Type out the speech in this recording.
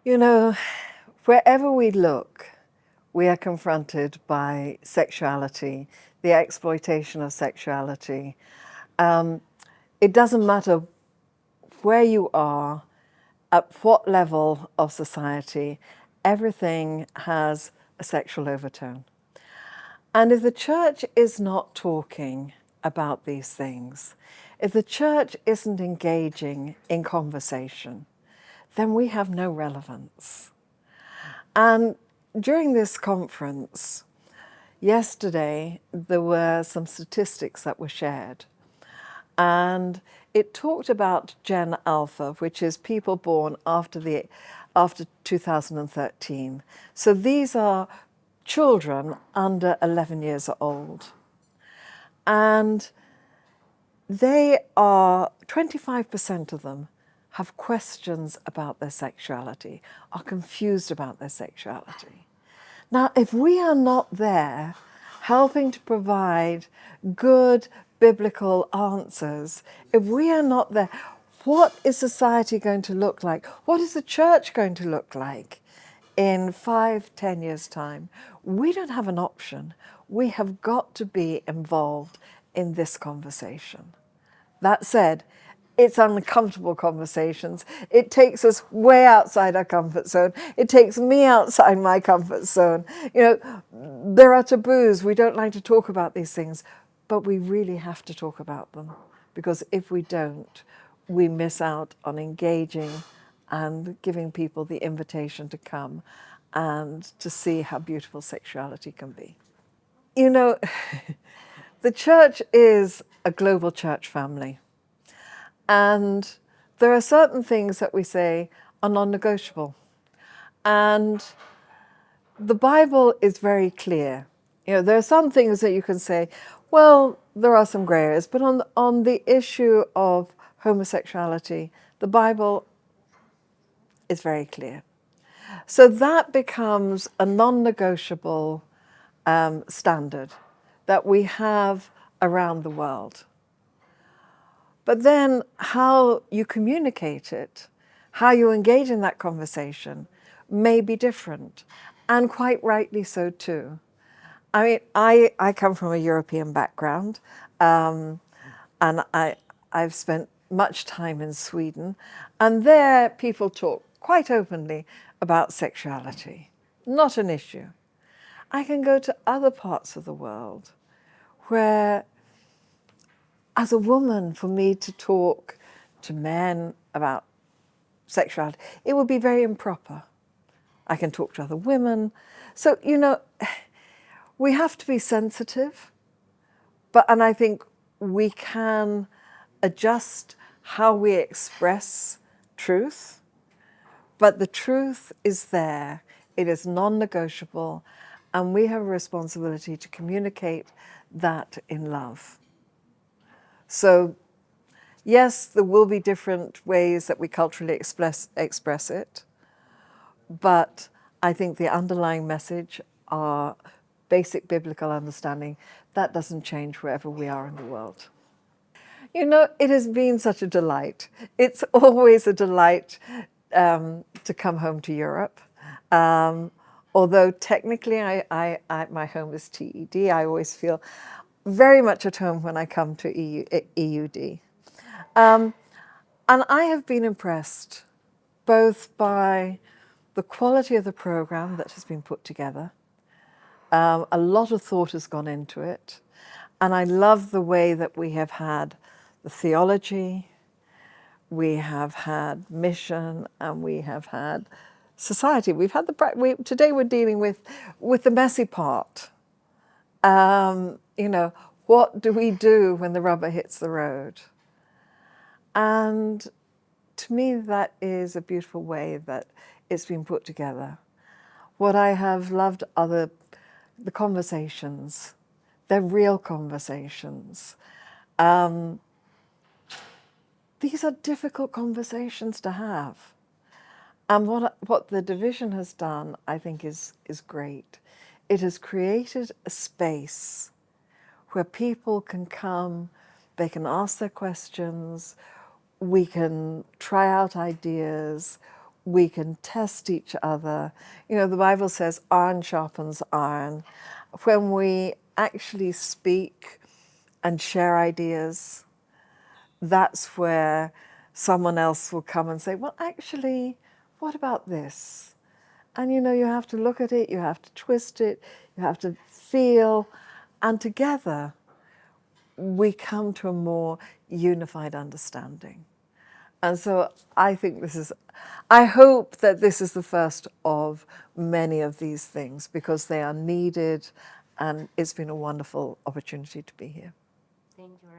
You know, wherever we look, we are confronted by sexuality, the exploitation of sexuality. Um, it doesn't matter where you are, at what level of society, everything has a sexual overtone. And if the church is not talking about these things, if the church isn't engaging in conversation, then we have no relevance. And during this conference, yesterday, there were some statistics that were shared. And it talked about Gen Alpha, which is people born after 2013. So these are children under 11 years old. And they are, 25% of them have questions about their sexuality, are confused about their sexuality. Now, if we are not there helping to provide good biblical answers, if we are not there, what is society going to look like? What is the church going to look like in 5, 10 years' time? We don't have an option. We have got to be involved in this conversation. That said, it's uncomfortable conversations. It takes us way outside our comfort zone. It takes me outside my comfort zone. You know, there are taboos. We don't like to talk about these things, but we really have to talk about them, because if we don't, we miss out on engaging and giving people the invitation to come and to see how beautiful sexuality can be. You know, the church is a global church family. And there are certain things that we say are non-negotiable. And the Bible is very clear. You know, there are some things that you can say, well, there are some gray areas, but on the issue of homosexuality, the Bible is very clear. So that becomes a non-negotiable standard that we have around the world. But then how you communicate it, how you engage in that conversation may be different, and quite rightly so too. I mean, I come from a European background, and I've spent much time in Sweden, and there people talk quite openly about sexuality, not an issue. I can go to other parts of the world where, as a woman, for me to talk to men about sexuality, it would be very improper. I can talk to other women. So, you know, we have to be sensitive, and I think we can adjust how we express truth, but the truth is there. It is non-negotiable, and we have a responsibility to communicate that in love. So, yes, there will be different ways that we culturally express it, but I think the underlying message, our basic biblical understanding, that doesn't change wherever we are in the world. You know, it has been such a delight. It's always a delight to come home to Europe. Although technically my home is TED, I always feel very much at home when I come to EUD. And I have been impressed both by the quality of the program that has been put together. A lot of thought has gone into it. And I love the way that we have had the theology, we have had mission, and we have had society. We've had today we're dealing with the messy part. You know, what do we do when the rubber hits the road? And to me, that is a beautiful way that it's been put together. What I have loved are the conversations. They're real conversations. These are difficult conversations to have. And what the division has done, I think, is great. It has created a space where people can come, they can ask their questions, we can try out ideas, we can test each other. You know, the Bible says iron sharpens iron. When we actually speak and share ideas, that's where someone else will come and say, well, actually, what about this? And you know, you have to look at it, you have to twist it, you have to feel, and together we come to a more unified understanding. And so I think I hope that this is the first of many of these things, because they are needed, and it's been a wonderful opportunity to be here. Thank you